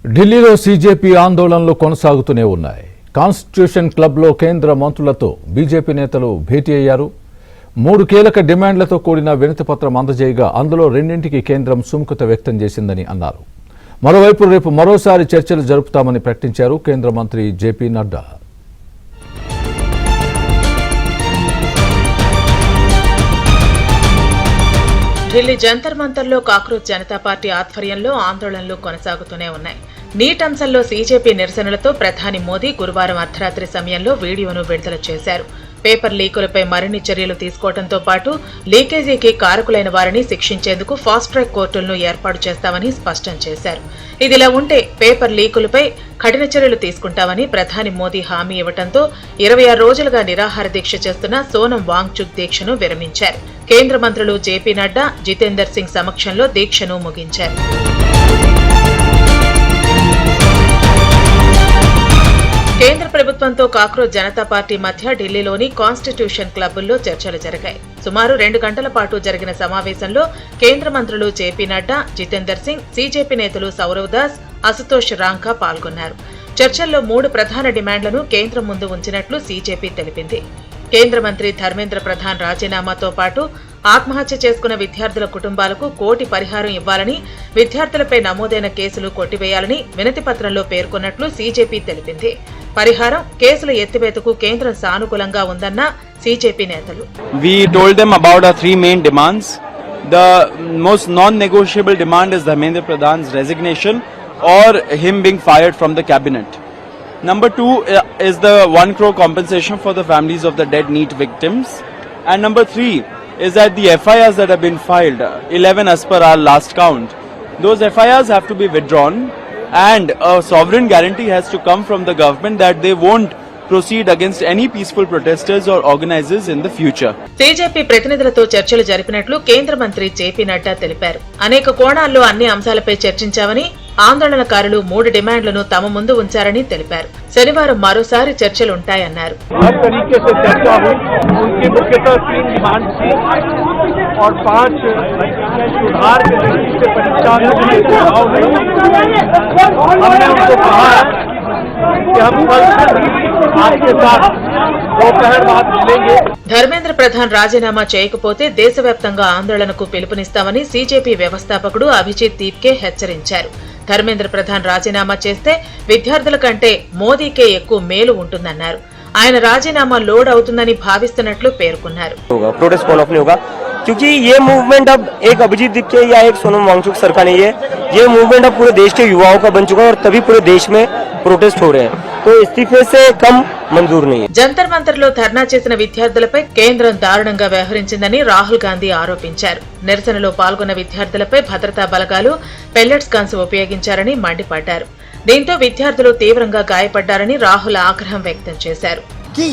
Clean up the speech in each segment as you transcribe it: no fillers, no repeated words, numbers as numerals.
ఢిల్లీలో సీజేపీ ఆందోళనలు కొనసాగుతూనే ఉన్నాయి. కాన్స్టిట్యూషన్ క్లబ్లో కేంద్ర మంత్రులతో బీజేపీ నేతలు భేటీ అయ్యారు. 3 కీలక డిమాండ్లతో కూడిన వినతిపత్రం అందజేయగా అందులో 2ంటికి కేంద్రం సుముఖత వ్యక్తం చేసిందని అన్నారు. మరోవైపు రేపు మరోసారి చర్చలు జరుపుతామని ప్రకటించారు కేంద్ర మంత్రి జేపీ నడ్డా. ఢిల్లీ జంతర్ మంతర్లో కాక్రోచ్ జనతా పార్టీ ఆధ్వర్యంలో ఆందోళనలు కొనసాగుతూనే ఉన్నాయి. నీట్ అంశంలో సీజేపీ నిరసనలతో ప్రధాని మోదీ గురువారం అర్ధరాత్రి సమయంలో వీడియోను విడుదల చేశారు. పేపర్ లీకులపై మరిన్ని చర్యలు తీసుకోవడంతో పాటు లీకేజీకి కారకులైన వారిని శిక్షించేందుకు ఫాస్ట్ ట్రాక్ కోర్టులను ఏర్పాటు చేస్తామని స్పష్టం చేశారు. ఇదిలా ఉంటే పేపర్ లీకులపై కఠిన చర్యలు తీసుకుంటామని ప్రధాని మోదీ హామీ ఇవ్వడంతో 26 రోజులుగా నిరాహార దీక్ష చేస్తున్న సోనం వాంగ్చుక్ దీక్షను విరమించారు. కేంద్ర మంత్రులు జేపీ నడ్డా, జితేందర్ సింగ్ సమక్షంలో దీక్షను ముగించారు. కేంద్ర ప్రభుత్వంతో కాక్రోచ్ జనతా పార్టీ మధ్య ఢిల్లీలోని కాన్స్టిట్యూషన్ క్లబ్బుల్లో చర్చలు జరిగాయి. సుమారు 2 గంటల పాటు జరిగిన సమావేశంలో కేంద్ర మంత్రులు జేపీ నడ్డా, జితేందర్ సింగ్, సీజేపీ నేతలు సౌరవ్ దాస్, అశుతోష్ రాంకా పాల్గొన్నారు. చర్చల్లో 3 ప్రధాన డిమాండ్లను కేంద్రం ముందు ఉంచినట్లు సీజేపీ తెలిపింది. కేంద్ర మంత్రి ధర్మేంద్ర ప్రధాన్ రాజీనామాతో పాటు ఆత్మహత్య చేసుకున్న విద్యార్థుల కుటుంబాలకు 1 కోటి పరిహారం ఇవ్వాలని, విద్యార్థులపై నమోదైన కేసులు కొట్టివేయాలని వినతిపత్రంలో పేర్కొన్నట్లు సీజేపీ తెలిపింది. పరిహారం, కేసుల ఎత్తివేతకు కేంద్రం సానుకూలంగా ఉందన్న సీజేపీ నేతలు. We told them about our 3 main demands. The most non-negotiable demand is Dharmendra Pradhan's resignation or him being fired from the cabinet. Number 2 is the 1 crore compensation for the families of the dead NEET victims. And number 3 is that the FIRs that have been filed, 11 as per our last count, those FIRs have to be withdrawn and a sovereign guarantee has to come from the government that they won't proceed against any peaceful protesters or organizers in the future. CJP ప్రతినిధులతో చర్చలు జరిపినట్లు కేంద్ర మంత్రి JP Nadda తెలిపారు. అనేక కోణాల్లో అన్ని అంశాలపై చర్చించామని, ఆందోళనకారులు 3 డిమాండ్లను తమ ముందు ఉంచారని తెలిపారు. శనివారం మరోసారి చర్చలుంటాయన్నారు. ధర్మేంద్ర ప్రధాన్ రాజీనామా చేయకపోతే దేశవ్యాప్తంగా ఆందోళనకు పిలుపునిస్తామని సీజేపీ వ్యవస్థాపకుడు అభిజిత్ దీప్కే హెచ్చరించారు. ధర్మేంద్ర ప్రధాన్ రాజీనామా చేస్తే విద్యార్థుల కంటే మోదీకే ఎక్కువ మేలు ఉంటుందన్నారు. ఆయన రాజీనామా లోడ్ అవుతుందని భావిస్తున్నట్లు పేర్కొన్నారు. क्योंकि ये मूवमेंट अब एक अभिजीत दीपके या एक सोनम वांगचुक सर का नहीं है, ये मूवमेंट अब पूरे देश के युवाओं का बन चुका है और तभी पूरे देश में प्रोटेस्ट हो रहे हैं, तो इस्तीफे से कम मंजूर नहीं है. జంతర్ మంతర్ లో ధర్నా చేసిన విద్యార్థులపై కేంద్రం దారుణంగా వ్యవహరించిందని రాహుల్ గాంధీ ఆరోపించారు. నిరసనలో పాల్గొన్న విద్యార్థులపై భద్రతా బలగాలు పెల్లెట్స్ గన్స్ ఉపయోగించారని మండిపడ్డారు. దీంతో విద్యార్థులు తీవ్రంగా గాయపడ్డారని రాహుల్ ఆగ్రహం వ్యక్తం చేశారు.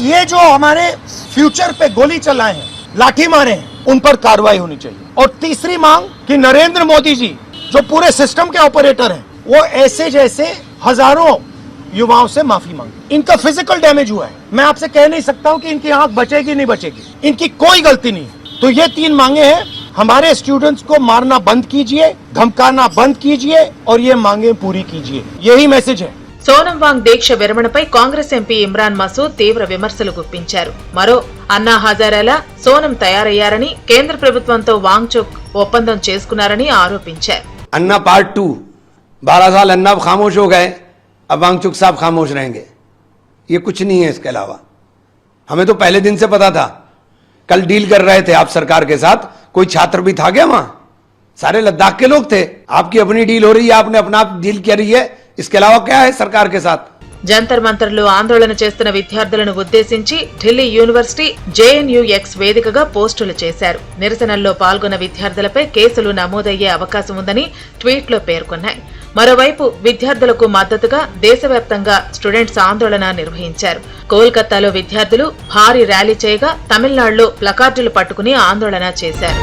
ये जो हमारे फ्यूचर पे गोली चलाए हैं, लाठी मारे हैं, उन पर कार्रवाई होनी चाहिए. और तीसरी मांग कि नरेंद्र मोदी जी जो पूरे सिस्टम के ऑपरेटर हैं, वो ऐसे जैसे हजारों युवाओं से माफी मांगे. इनका फिजिकल डैमेज हुआ है. मैं आपसे कह नहीं सकता हूं कि इनकी आंख बचेगी नहीं बचेगी, इनकी कोई गलती नहीं. तो ये 3 मांगे हैं. हमारे स्टूडेंट्स को मारना बंद कीजिए, धमकाना बंद कीजिए और ये मांगे पूरी कीजिए. यही मैसेज है. సోనం వాంగ్ దీక్ష విరమణపై కాంగ్రెస్ ఎంపీ ఇమ్రాన్ మసూద్ తీవ్ర విమర్శలు గుప్పించారు. మరో అన్నా హజారేలా సోనం తయారయ్యారని, కేంద్ర ప్రభుత్వంతో వాంగ్చుక్ ఒప్పందం చేసుకున్నారని ఆరోపించారు. अन्ना पार्ट 2, 12 साल अन्ना खामोश हो गए, अब वांगचुक साहब खामोश रहेंगे. ये कुछ नहीं है. इसके अलावा हमें तो पहले दिन से पता था. कल डील कर रहे थे आप सरकार के साथ, कोई छात्र भी था क्या वहां? सारे लद्दाख के लोग थे. आपकी अपनी डील हो रही है, आपने अपना डील करी है. इसके अलावा क्या है सरकार के साथ? జంతర్ మంతర్లో ఆందోళన చేస్తున్న విద్యార్థులను ఉద్దేశించి ఢిల్లీ యూనివర్సిటీ జేఎన్యూఎక్స్ వేదికగా పోస్టులు చేశారు. నిరసనల్లో పాల్గొన్న విద్యార్థులపై కేసులు నమోదయ్యే అవకాశం ఉందని ట్వీట్లో పేర్కొన్నాయి. మరోవైపు విద్యార్థులకు మద్దతుగా దేశవ్యాప్తంగా స్టూడెంట్స్ ఆందోళన నిర్వహించారు. కోల్కతాలో విద్యార్థులు భారీ ర్యాలీ చేయగా, తమిళనాడులో ప్లకార్డులు పట్టుకుని ఆందోళన చేశారు.